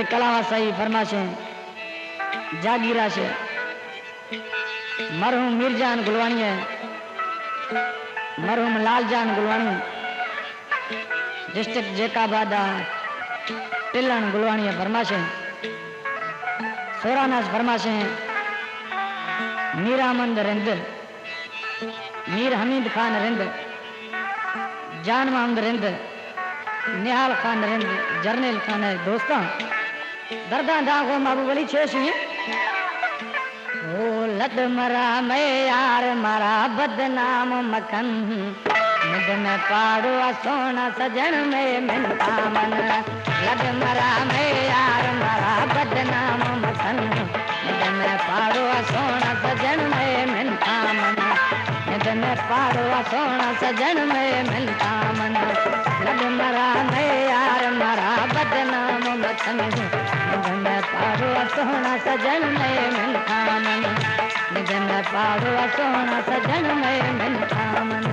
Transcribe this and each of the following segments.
एक कलावा सही फरमाशे जागीरा से मरहूम मीरजान गुलवानी है, मरहूम लालजान गुलवानी डिस्ट्रिक्ट जेकाबाद टिलन गुलवानी है फरमाशे सोरानास फरमाशे मीरामंद रिंद मीर हमीद खान रिंद जान मोहम्मद रिंद निहाल खान रिंद जर्नल खान है दोस्तों दर्दा दागो महबूबली छेशी ओ लद मरा मैं यार मरा बदनाम मखन मुद में पाड़ो सोना सजन में मिलता मन लद मरा मैं यार मरा बदनाम मखन मुद में पाड़ो सोना सजन में मिलता मन मुद में पाड़ो सोना सजन में मिलता मन लद मरा मैं यार मरा बदनाम मखन मुद में पाड़ो सोना सजन में मिलता मन मुद में पाड़ो सोना सजन में मिलता मन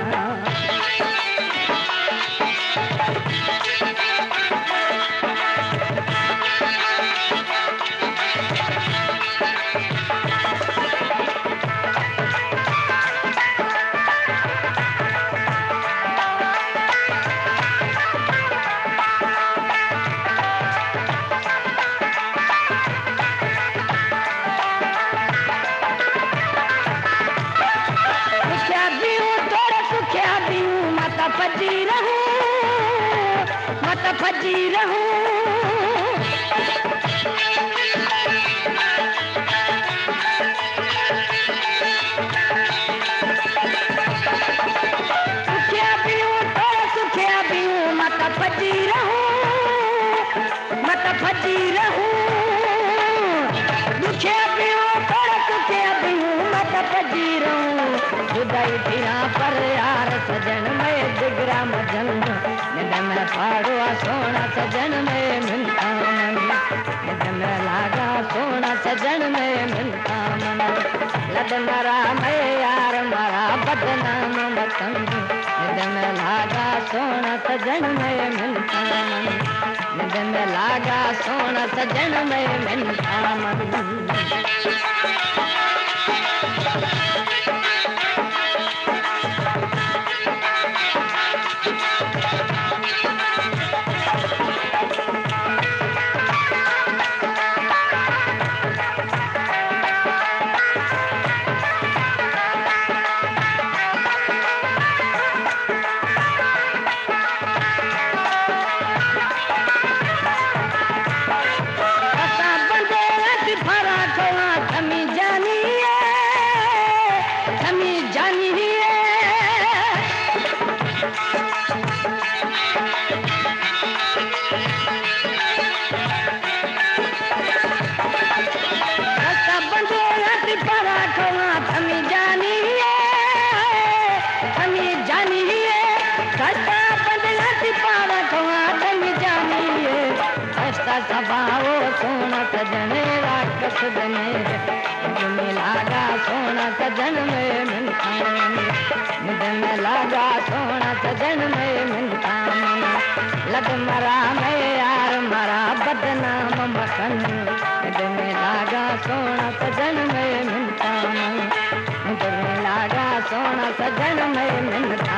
फजी रहूं सुखिया पीऊं थोड़ा सुखिया पीऊं मत फजी रहूं दुखिया पीऊं थोड़ा सुखिया पीऊं मत फजी रहूं जुदाई फिरा पर यार सजन में दिगरा मजन निद में पाड़ो सोना सजन में मिलता मन निद में लागा सोना सजन में मिलता मन लद मरा मैं यार मरा बदनाम मखन निद में लागा सोना सजन में मिलता मन निद में लागा सोना सजन में मिलता मन सबाओ सोना सजन राक्षस बने मुझे लागा सोना सजन में मिलता मुझे लागा सोना सजन में मिलता लद मरा मैं यार मरा बदनाम मखन मुझे लागा सोना सजन में मिलता मुझे लागा सोना सजन में मिलता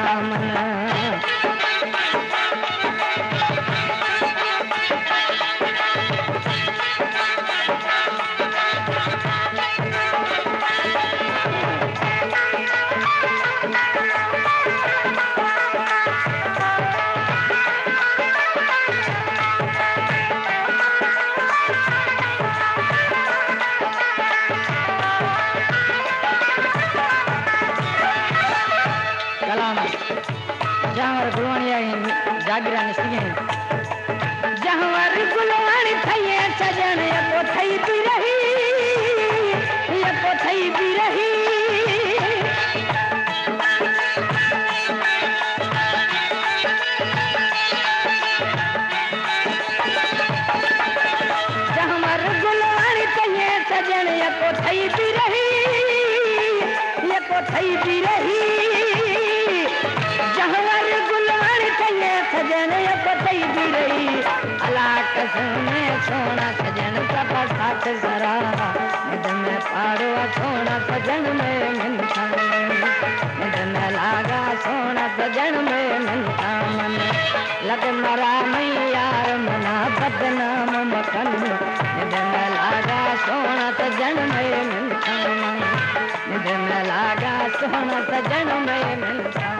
जागीरा निस्ती जहवर गुलवानी थई सजन को थई भी रही जहवर गुलवानी थई सजन को थई भी रही जहवर गुलवानी थई सजन को थई भी रही अला कसम सोना के मरा नहीं यार मना बदनाम मखन निध में लागा सोना सजन में मिलता निध में लागा सोना सजन में मिलता